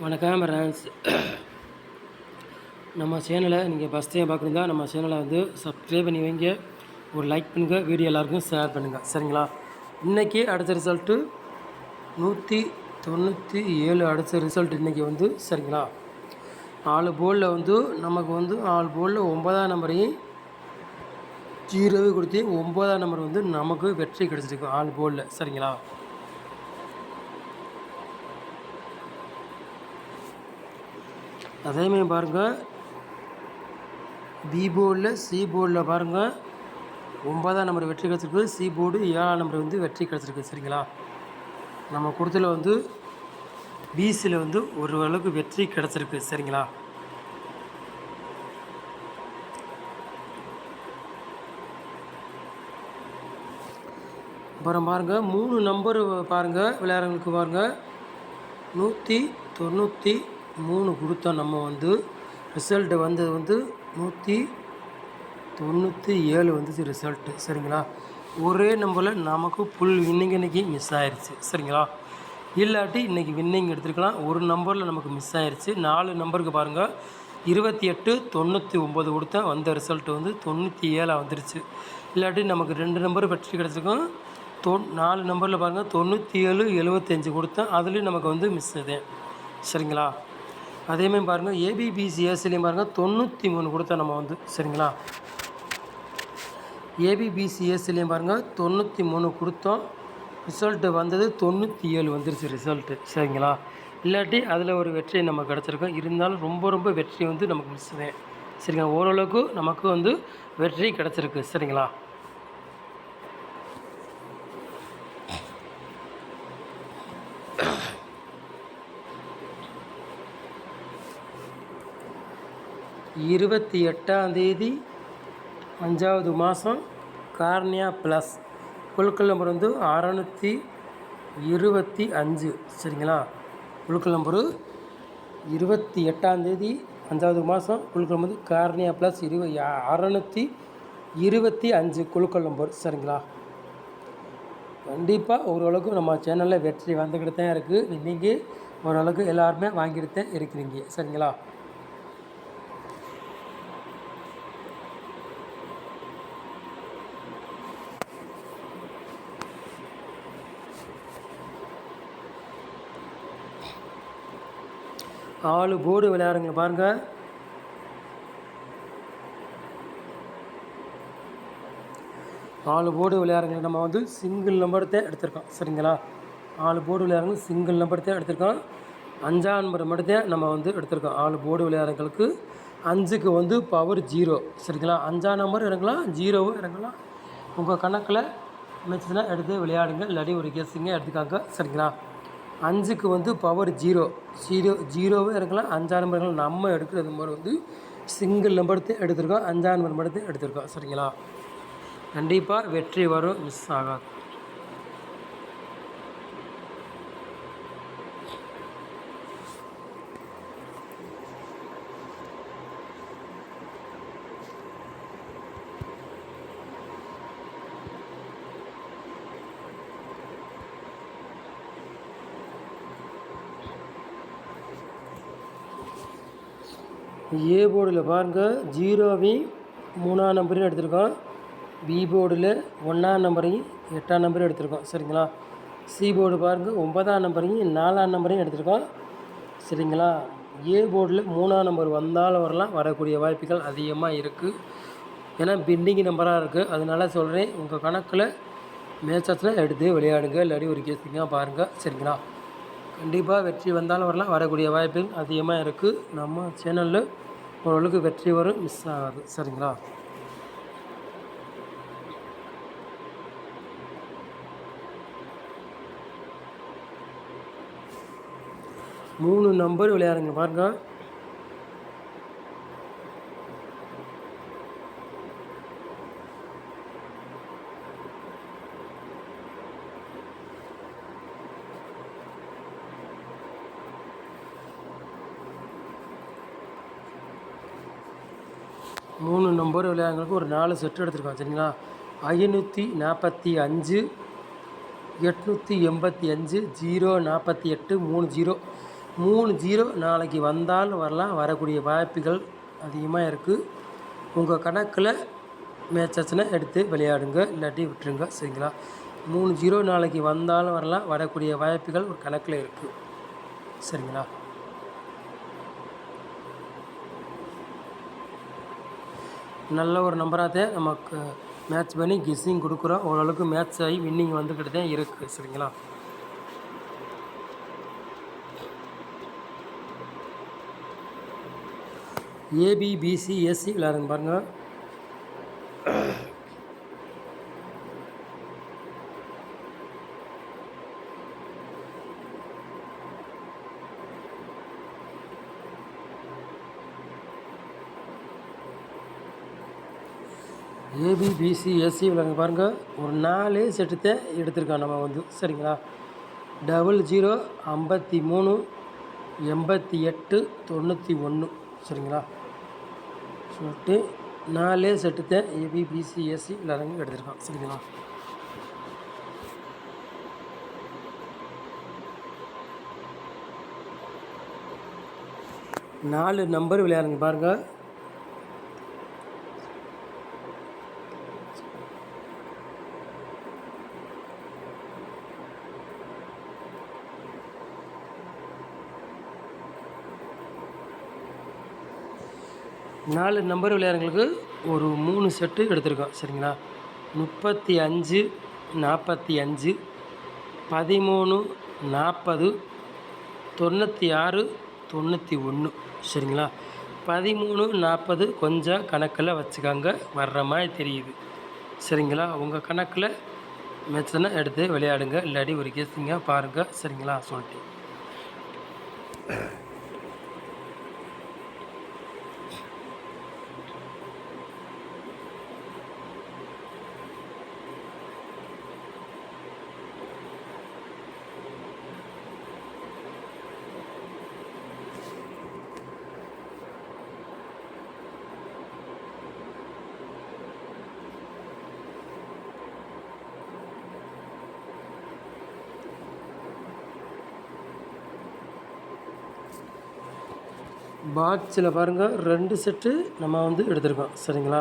வணக்கம் ஃப்ரெண்ட்ஸ். நம்ம சேனலை நீங்கள் ஃபஸ்ட் டைம் பார்க்குறீங்களா? நம்ம சேனலை வந்து சப்ஸ்கிரைப் பண்ணி வைங்க, ஒரு லைக் பண்ணுங்கள், வீடியோ எல்லாருக்கும் ஷேர் பண்ணுங்கள், சரிங்களா? இன்றைக்கி அடித்த ரிசல்ட்டு 197 அடித்த ரிசல்ட் இன்றைக்கி வந்து, சரிங்களா? 4 போர்டில் வந்து நமக்கு வந்து 4 போர்டில் 9ஆம் நம்பரையும் 0 கொடுத்து 9ஆம் நம்பர் வந்து நமக்கு வெற்றி கிடச்சிருக்கு 4 போர்டில், சரிங்களா? அதேமாதிரி பாருங்கள், பி போர்டில் சி போர்டில் பாருங்கள் 9ஆம் நம்பர் வெற்றி கிடச்சிருக்கு, சி போர்டு 7ஆம் நம்பர் வந்து வெற்றி கிடச்சிருக்கு, சரிங்களா? நம்ம கொடுத்தல வந்து பிசியில் வந்து ஓரளவுக்கு வெற்றி கிடச்சிருக்கு, சரிங்களா? அப்புறம் பாருங்கள் 3 நம்பர் பாருங்கள், விளையாடுறவங்களுக்கு பாருங்கள் 193 கொடுத்தோம். நம்ம வந்து ரிசல்ட்டு வந்தது வந்து 197 வந்துச்சு ரிசல்ட்டு, சரிங்களா? ஒரே நம்பரில் நமக்கு ஃபுல் வின்னிங் இன்றைக்கி மிஸ் ஆயிடுச்சு, சரிங்களா? இல்லாட்டி இன்றைக்கி வின்னிங் எடுத்துருக்கலாம். ஒரு நம்பரில் நமக்கு மிஸ் ஆயிடுச்சு. 4 நம்பருக்கு பாருங்கள் 28 99 கொடுத்தா வந்த ரிசல்ட்டு வந்து 97 வந்துருச்சு. இல்லாட்டி நமக்கு 2 நம்பர் வெற்றி கிடச்சிருக்கும். 4 நம்பரில் பாருங்கள் 97 75 கொடுத்தேன், அதுலேயும் நமக்கு வந்து மிஸ் இது, சரிங்களா? அதேமாதிரி பாருங்கள் ஏபிபிசிஎஸ்லேயும் பாருங்கள் 93 கொடுத்தா நம்ம வந்து, சரிங்களா? ஏபிபிசிஎஸ்லேயும் பாருங்கள் 93 கொடுத்தோம், ரிசல்ட்டு வந்தது 97 வந்துருச்சு ரிசல்ட்டு, சரிங்களா? இல்லாட்டி அதில் ஒரு வெற்றி நமக்கு கிடச்சிருக்கோம். இருந்தாலும் ரொம்ப வெற்றி வந்து நமக்கு மிஸ் தான், சரிங்களா? ஓரளவுக்கு நமக்கு வந்து வெற்றி கிடச்சிருக்கு, சரிங்களா? இருபத்தி 8ஆம் தேதி 5வது மாதம் கார்னியா ப்ளஸ் குழுக்கள் நம்பர் வந்து 625, சரிங்களா? குழுக்கள் நம்பரு 28ஆம் தேதி 5வது மாதம் குழுக்கள் வந்து கார்னியா ப்ளஸ் 625 குழுக்கள் நம்பர், சரிங்களா? கண்டிப்பாக ஓரளவுக்கு நம்ம சேனலில் வெற்றி வந்துக்கிட்டு தான் இருக்குது. நீங்கள் ஓரளவுக்கு எல்லாருமே வாங்கிட்டு தான் இருக்கிறீங்க, சரிங்களா? ஆளு போர்டு விளையாடுங்க பாருங்கள். ஆளு போர்டு விளையாடுங்க நம்ம வந்து சிங்கிள் நம்பர் தான் எடுத்திருக்கோம், சரிங்களா? ஆளு போர்டு விளையாடுங்க சிங்கிள் நம்பர் தான் எடுத்திருக்கோம். 5ஆம் நம்பர் மட்டும் தான் நம்ம வந்து எடுத்திருக்கோம். ஆளு போர்டு விளையாடுறவங்களுக்கு 5க்கு வந்து பவர் 0, சரிங்களா? 5ஆம் நம்பர் இறங்கலாம், 0வும் இறங்கலாம். உங்கள் கணக்கில் மிச்சதுன்னா எடுத்து விளையாடுங்க, இல்லாட்டி ஒரு கெஸ்ஸிங்க எடுத்துக்காங்க, சரிங்களா? 5க்கு வந்து பவர் 0வும் இருக்கலாம், 5ஆம் நம்பர் இருக்கலாம். நம்ம எடுக்கிற நம்பர் வந்து சிங்கிள் நம்பர் தான் எடுத்திருக்கோம், 5ஆம் நம்பர் மட்டும் தான் எடுத்திருக்கோம், சரிங்களா? கண்டிப்பாக வெற்றி வரும், மிஸ் ஆகாது. ஏ போர்டில் பாருங்கள் 0வையும் 3ஆம் நம்பரையும் எடுத்திருக்கோம். பி போர்டில் 1ஆம் நம்பரையும் 8ஆம் நம்பரையும் எடுத்திருக்கோம், சரிங்களா? சி போர்டு பாருங்கள் 9ஆம் நம்பரையும் 4ஆம் நம்பரையும் எடுத்திருக்கோம், சரிங்களா? ஏ போர்டில் 3ஆம் நம்பர் வந்தாலும் வரலாம், வரக்கூடிய வாய்ப்புகள் அதிகமாக இருக்குது. ஏன்னா பெண்டிங் நம்பராக இருக்குது, அதனால சொல்கிறேன். உங்கள் கணக்கில் மேட்சத்தில் எடுத்து விளையாடுங்க, இல்லாட்டி ஒரு கேஸிங்காக பாருங்கள், சரிங்களா? கண்டிப்பாக வெற்றி வந்தாலும் வரலாம், வரக்கூடிய வாய்ப்புகள் அதிகமாக இருக்குது. நம்ம சேனலில் ஓரளவுக்கு வெற்றி வரும், மிஸ் ஆகாது, சரிங்களா? மூணு நம்பர் விளையாடுங்க பாருங்கள். மூணு நம்பர் விளையாடுறதுக்கு ஒரு 4 செட்டு எடுத்துருக்கோம், சரிங்களா? 545, 885, 048, 30. 3-0 நாளைக்கு வந்தாலும் வரலாம், வரக்கூடிய வாய்ப்புகள் அதிகமாக இருக்குது. உங்கள் கணக்கில் மேட்ச் ஆச்சுன்னா எடுத்து விளையாடுங்க, இல்லாட்டி விட்டுருங்க. சரிங்களா? 3-0 நாளைக்கு வந்தாலும் வரலாம், வரக்கூடிய வாய்ப்புகள் ஒரு கணக்கில் இருக்குது. சரிங்களா? நல்ல ஒரு நம்பராக தான் நமக்கு மேட்ச் பண்ணி கெஸ்ஸிங் கொடுக்குறோம். ஓரளவுக்கு மேட்ச் ஆகி வின்னிங் வந்துக்கிட்டு தான் இருக்குது. சரிங்களா? ஏபிபிசி எஸ்சி விளையாடுங்க பாருங்கள். ஏபிபிசி எஸ்சி விளையாடுங்க பாருங்கள். ஒரு 4 செட்டு தான் எடுத்திருக்கோம் நம்ம வந்து. சரிங்களா? 00 53 88 91. சரிங்களா? சொல்லிட்டு 4 செட்டு தான் ஏபிபிசி எஸ்சி விளையாடுங்க எடுத்திருக்கோம். சரிங்களா? நாலு நம்பர் விளையாடுங்க பாருங்கள். நாலு நம்பர் விளையாடுங்களுக்கு ஒரு 3 செட்டு எடுத்திருக்கோம். சரிங்களா? 35 45 13 40 96 91. சரிங்களா? 13 40 கொஞ்சம் கணக்கில் வச்சுக்காங்க, வர்ற மாதிரி தெரியுது. சரிங்களா? உங்கள் கணக்கில் மேட்ச்னா எடுத்து விளையாடுங்க, இல்லாட்டி ஒரு கெஸ்ஸிங்காக பாருங்கள். சரிங்களா? சொல்லிட்டு பாக்ஸில் பாருங்கள் 2 செட்டு நம்ம வந்து எடுத்திருக்கோம். சரிங்களா?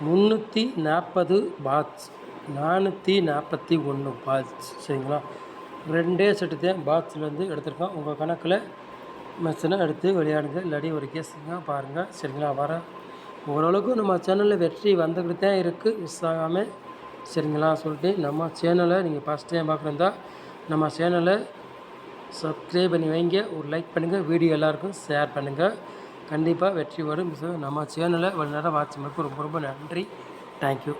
340 பாக்ஸ், 441 பாக்ஸ். சரிங்களா? 2 செட்டு தான் பாக்ஸில் வந்து எடுத்திருக்கோம். உங்கள் கணக்கில் மேட்ச்னா எடுத்து விளையாடுங்க, இல்லாட்டி ஒரு கேஸுங்க பாருங்கள். சரிங்களா? ஓரளவுக்கு நம்ம சேனலில் வெற்றி வந்துக்கிட்டு தான் இருக்குது, மிஸ் ஆகாமல். சரிங்களா? சொல்லிட்டு நம்ம சேனலை நீங்கள் ஃபஸ்ட் டைம் பார்க்குறதா நம்ம சேனலை சப்ஸ்கிரைப் பண்ணி வைங்க, ஒரு லைக் பண்ணுங்கள், வீடியோ எல்லாருக்கும் ஷேர் பண்ணுங்கள். கண்டிப்பாக வெற்றி வரும். நம்ம சேனலை ஒரு நேரம் வாட்ச் பண்ணதுக்கு ரொம்ப ரொம்ப நன்றி. தேங்க்யூ.